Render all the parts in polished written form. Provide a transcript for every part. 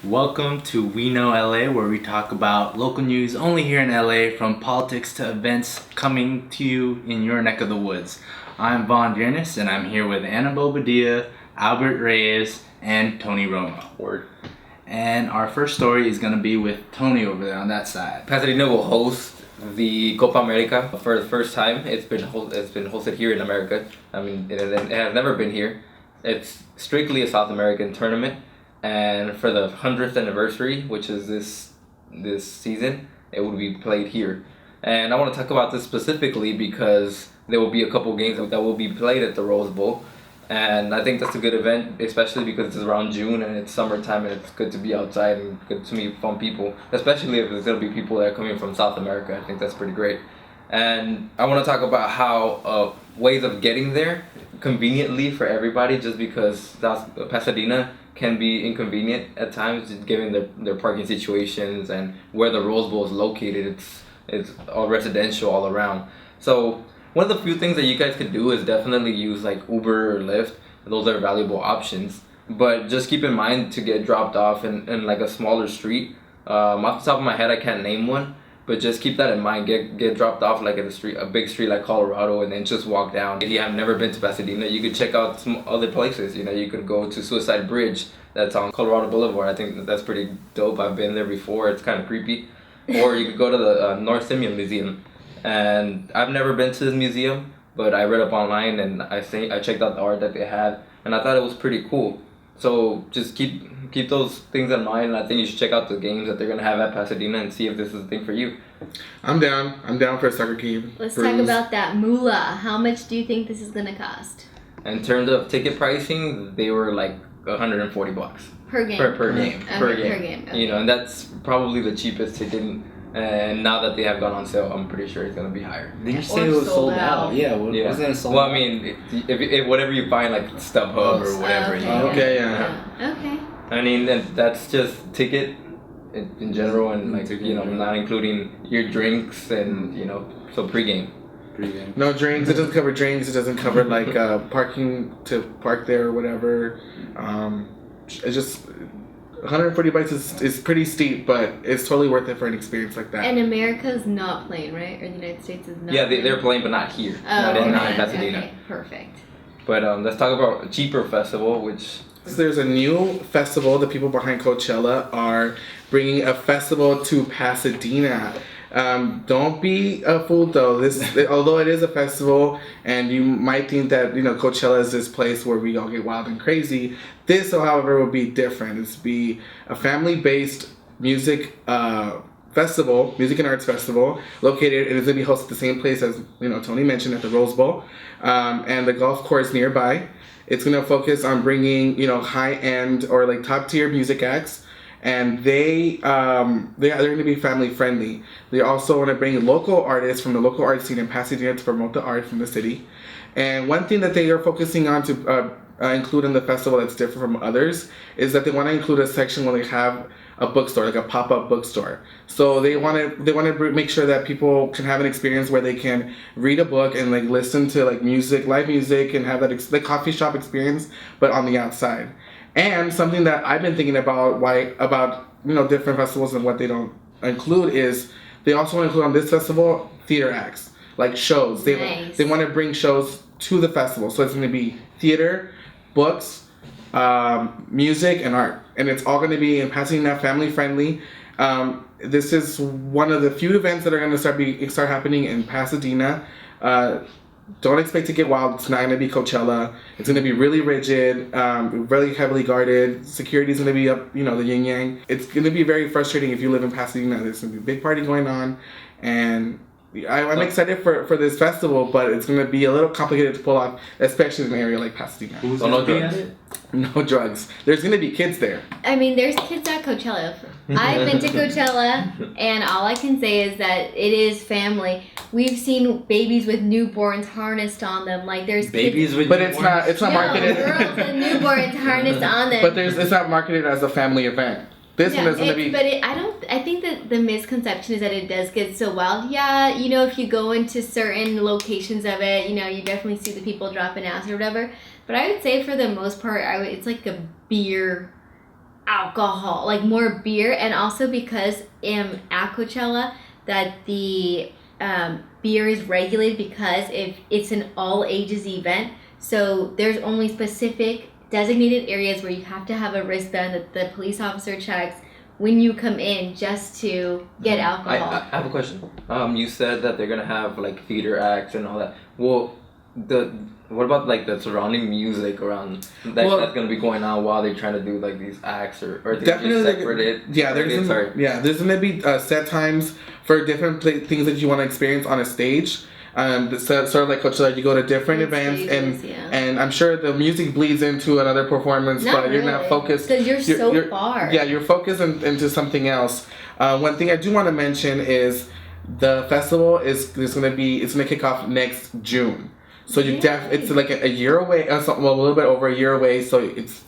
Welcome to WeknoLA, where we talk about local news only here in LA, from politics to events coming to you in your neck of the woods. I'm Vaughn Diernis, and I'm here with Annabelle Badia, Albert Reyes, and Tony Romo. Word. And our first story is going to be with Tony over there on that side. Pasadena will host the Copa America for the first time. It's been hosted here in America. I mean, it has never been here. It's strictly a South American tournament, and for the 100th anniversary, which is this season, it will be played here. And I want to talk about this specifically because there will be a couple games that will be played at the Rose Bowl. And I think that's a good event, especially because it's around June and it's summertime and it's good to be outside and good to meet fun people, especially if there's going to be people that are coming from South America. I think that's pretty great. And I want to talk about how ways of getting there conveniently for everybody, just because Pasadena can be inconvenient at times, given their parking situations and where the Rose Bowl is located. It's all residential all around. So one of the few things that you guys could do is definitely use like Uber or Lyft. Those are valuable options. But just keep in mind to get dropped off in like a smaller street. Off the top of my head, I can't name one. But just keep that in mind. Get dropped off like at a big street like Colorado, and then just walk down. If you have never been to Pasadena, you could check out some other places. You could go to Suicide Bridge that's on Colorado Boulevard. I think that's pretty dope. I've been there before. It's kind of creepy. Or you could go to the North Simeon Museum. And I've never been to this museum, but I read up online and I checked out the art that they had, and I thought it was pretty cool. So just keep those things in mind, and I think you should check out the games that they're gonna have at Pasadena and see if this is the thing for you. I'm down. I'm down for a soccer game. Let's talk about that moolah. How much do you think this is gonna cost? In terms of ticket pricing, they were like $140 Per game. Per game. Okay, Per game. per game. Okay. And that's probably the cheapest ticket. And now that they have gone on sale, I'm pretty sure it's gonna be higher. Did you say it was sold out? Yeah, wasn't it sold out? Well, I mean, if whatever you find, like StubHub or whatever. Okay. Okay, yeah. Okay. I mean, that's just ticket in general, and like not including your drinks and so pregame. No drinks. It doesn't cover drinks. It doesn't cover like parking to park there or whatever. It's just $140 is pretty steep, but it's totally worth it for an experience like that. And America's not playing, right? Or the United States is not. Yeah, playing? they're playing, but not here. Oh, not okay. in Pasadena. Okay, perfect. But let's talk about a cheaper festival, which. So there's a new festival. The people behind Coachella are bringing a festival to Pasadena. Don't be fooled though. Although it is a festival, and you might think that Coachella is this place where we all get wild and crazy. This, however, will be different. It's be a family-based music festival, music and arts festival, located. It is going to be hosted at the same place as Tony mentioned, at the Rose Bowl, and the golf course nearby. It's going to focus on bringing high-end or like top-tier music acts. And they're going to be family friendly. They also want to bring local artists from the local art scene in Pasadena to promote the art from the city. And one thing that they are focusing on to include in the festival that's different from others is that they want to include a section where they have a bookstore, like a pop-up bookstore. So they want to make sure that people can have an experience where they can read a book and like listen to like music, live music, and have that the coffee shop experience, but on the outside. And something that I've been thinking about different festivals and what they don't include is they also include on this festival theater acts, like shows. Nice. They want to bring shows to the festival, so it's going to be theater, books, music, and art, and it's all going to be in Pasadena, family friendly. This is one of the few events that are going to start happening in Pasadena. Don't expect to get wild. It's not going to be Coachella. It's going to be really rigid, really heavily guarded. Security's going to be up, the yin yang. It's going to be very frustrating if you live in Pasadena. There's going to be a big party going on, and I'm excited for this festival, but it's going to be a little complicated to pull off, especially in an area like Pasadena. Who's no gonna be drugs. at it? No drugs. There's going to be kids there. I mean, there's kids at Coachella. I've been to Coachella, and all I can say is that it is family. We've seen babies with newborns harnessed on them. Like there's Babies kids, with But it's not marketed. girls and newborns harnessed on them. But it's not marketed as a family event. This one is going to be. But I think that the misconception is that it does get so wild. Yeah, if you go into certain locations of it, you definitely see the people dropping ass or whatever. But I would say for the most part, it's like a beer alcohol, like more beer, and also because at Coachella that the beer is regulated because if it's an all ages event, so there's only specific designated areas where you have to have a wristband that the police officer checks when you come in just to get alcohol. I have a question. You said that they're gonna have like theater acts and all that. Well, what about like the surrounding music around that's gonna be going on while they're trying to do like these acts or they Definitely, just separate it? There's gonna be set times for different things that you want to experience on a stage. Sort of like Coachella, you go to different events, stages, and I'm sure the music bleeds into another performance, but you're not focused. Because you're so far. Yeah, you're focused into something else. One thing I do want to mention is the festival it's gonna kick off next June. So it's like a year away, a little bit over a year away. So it's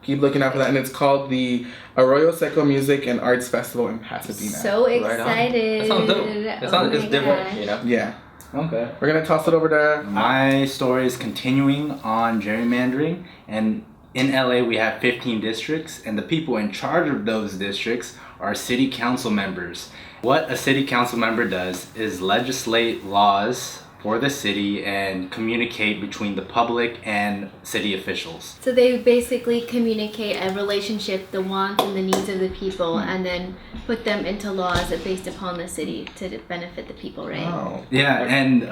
keep looking out for that, and it's called the Arroyoseco Music and Arts Festival in Pasadena. So excited! That sounds dope. It's different, Yeah. Okay. We're gonna toss it over to My story is continuing on gerrymandering, and in LA we have 15 districts, and the people in charge of those districts are city council members. What a city council member does is legislate laws for the city and communicate between the public and city officials. So they basically communicate a relationship, the wants and the needs of the people, and then put them into laws that based upon the city to benefit the people, right? Oh. Yeah, and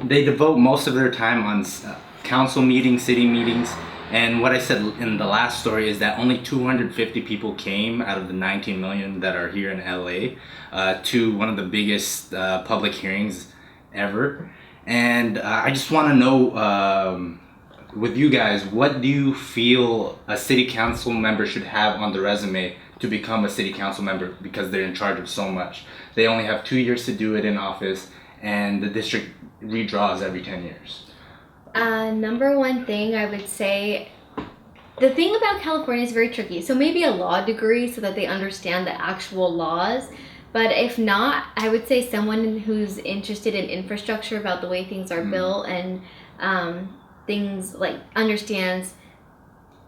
they devote most of their time on council meetings, city meetings. And what I said in the last story is that only 250 people came out of the 19 million that are here in LA to one of the biggest public hearings ever. And I just want to know with you guys, what do you feel a city council member should have on the resume to become a city council member, because they're in charge of so much? They only have 2 years to do it in office, and the district redraws every 10 years. Number one thing I would say, the thing about California is very tricky. So maybe a law degree so that they understand the actual laws. But if not, I would say someone who's interested in infrastructure, about the way things are built, and things like understands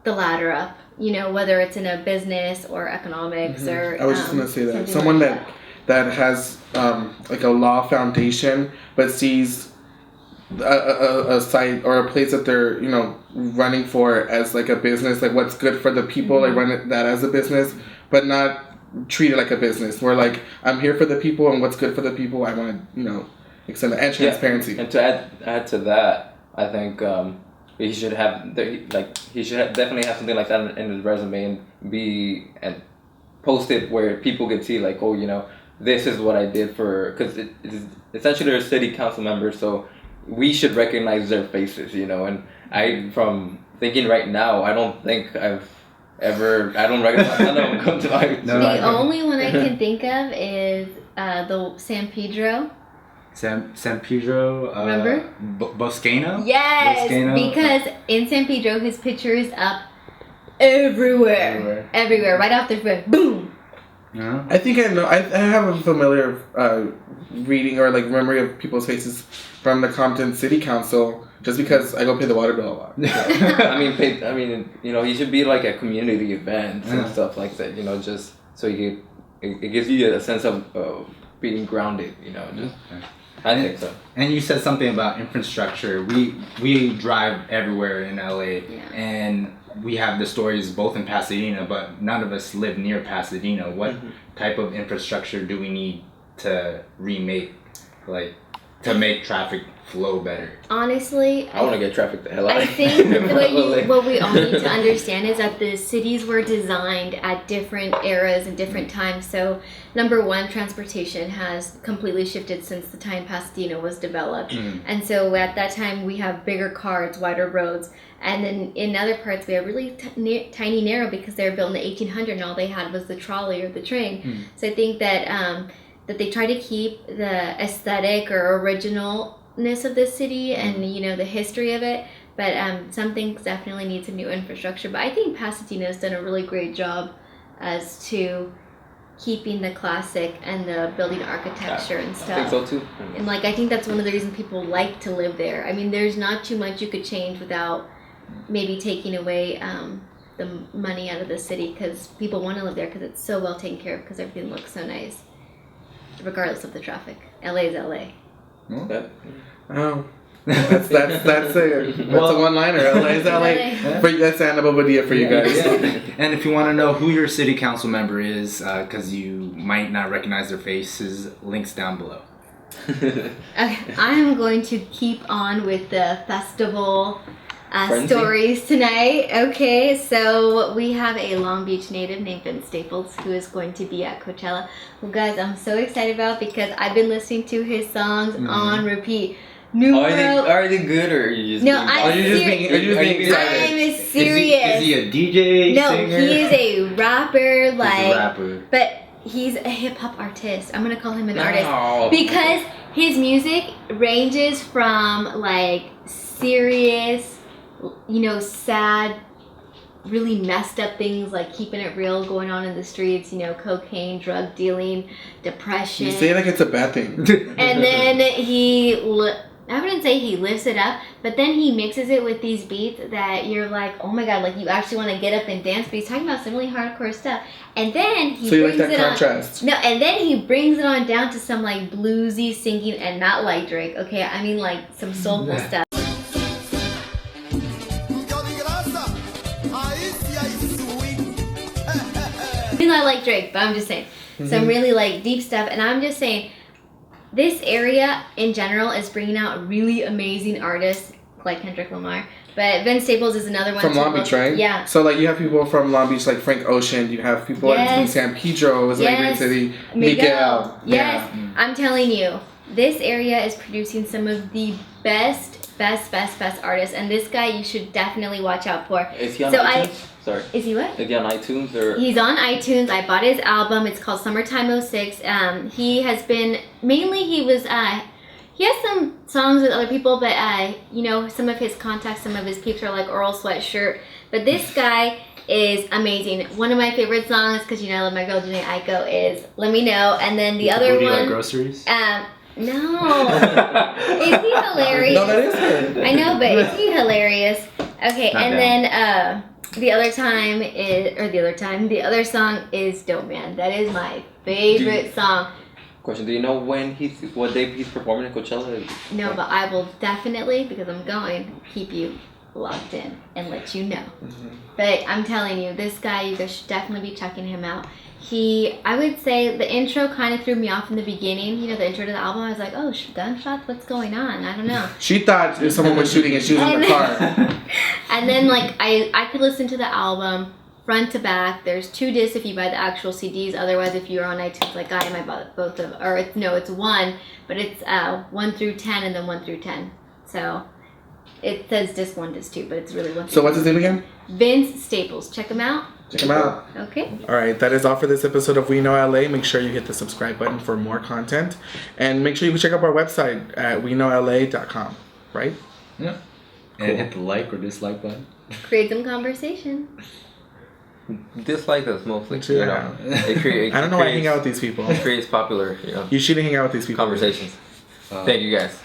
the ladder up, whether it's in a business or economics or I was just gonna say that someone like that has like a law foundation, but sees a site or a place that they're running for as like a business, like what's good for the people, like run that as a business, but not treat it like a business. We're like, I'm here for the people, and what's good for the people, I want to extend and transparency. And to add to that, I think he should definitely have something like that in his resume and post it where people can see like, this is what I did for, because it's essentially they're city council members, so we should recognize their faces, and from thinking right now, I don't think I don't recognize none of them come to mind. The only one I can think of is the San Pedro. San Pedro. Remember? Boscano? Yes, Boscano. because in San Pedro, his picture is up everywhere, right off the front. Boom. Yeah. I think I know. I have a familiar reading or like memory of people's faces from the Compton City Council, just because I go pay the water bill a lot. He should be like at community events and stuff like that. Just so it gives you a sense of being grounded. I think so. And you said something about infrastructure. We drive everywhere in LA, and we have the stories both in Pasadena, but none of us live near Pasadena. What type of infrastructure do we need to remake, like to make traffic flow better? Honestly, I want to get traffic the hell out. I think what we all need to understand is that the cities were designed at different eras and different times. So, number one, transportation has completely shifted since the time Pasadena was developed. And so at that time, we have bigger cars, wider roads. And then in other parts, we have really tiny, narrow, because they were built in the 1800s and all they had was the trolley or the train. So I think that that they try to keep the aesthetic or originalness of the city and the history of it, but some things definitely need some new infrastructure. But I think Pasadena's done a really great job as to keeping the classic and the building architecture and stuff. I think so too. And I think that's one of the reasons people like to live there. I mean, there's not too much you could change without maybe taking away the money out of the city because people want to live there because it's so well taken care of because everything looks so nice, regardless of the traffic. LA is LA. Okay. Oh. That's it. That's a one-liner. LA is LA. That's Ana Bobadilla for you guys. And if you want to know who your city council member is, because you might not recognize their faces, links down below. Okay, I am going to keep on with the festival stories tonight. Okay, so we have a Long Beach native named Vince Staples who is going to be at Coachella, who guys I'm so excited about because I've been listening to his songs on repeat. Are they good or are you just Are you just being excited? I'm serious. Is he a DJ? No, singer? he is a rapper. Like, He's a rapper. But he's a hip hop artist. I'm gonna call him an artist No. because his music ranges from like serious, sad, really messed up things like keeping it real going on in the streets, cocaine, drug dealing, depression. You say like it's a bad thing. And then I wouldn't say he lifts it up, but then he mixes it with these beats that you're like, oh my god, like you actually want to get up and dance. But he's talking about some really hardcore stuff, and then he you brings like that it contrast? on. No, and then he brings it on down to some like bluesy singing, and not like Drake. Okay, I mean like some soulful stuff. I mean, I like Drake, but I'm just saying some really like deep stuff, and I'm just saying. This area in general is bringing out really amazing artists like Kendrick Lamar, but Vince Staples is another one. From Long Beach, right? Yeah. So like you have people from Long Beach like Frank Ocean, you have people in San Pedro, is like Green City, Miguel. Yes, I'm telling you, this area is producing some of the best artists, and this guy you should definitely watch out for. Is he on iTunes? Sorry. Is he what? Is he on iTunes or? He's on iTunes. I bought his album. It's called Summertime '06. He has been he has some songs with other people, but some of his contacts, some of his peeps are like Oral Sweatshirt. But this guy is amazing. One of my favorite songs, because I love my girl Janae Aiko, is Let Me Know, and then the other one. Like groceries? No. Is he hilarious? No, that is good. I know, but is he hilarious? Okay, Not and bad. then the other song is Dope Man. That is my favorite song. Question: do you know what day he's performing at Coachella? No, but I will definitely, because I'm going, keep you locked in and let you know. But I'm telling you, this guy, you guys should definitely be checking him out. I would say the intro kind of threw me off in the beginning. The intro to the album, I was like, oh, gunshots, what's going on? I don't know. She thought if someone was shooting and she was in the car. And then I could listen to the album front to back. There's 2 discs if you buy the actual CDs. Otherwise, if you're on iTunes like I am, I bought both of, it's 1, but it's 1 through 10 and then 1 through 10. So it says disc 1, disc 2, but it's really 1 through 10. So what's his name again? Vince Staples. Check him out. Check him out. Okay. All right, that is all for this episode of We Know LA. Make sure you hit the subscribe button for more content. And make sure you check out our website at WeknoLA.com, right? Yeah. And hit the like or dislike button. Create some conversation. Dislike us mostly. Yeah. It I don't know why I hang out with these people. It creates popular, You shouldn't hang out with these people. conversations. Thank you guys.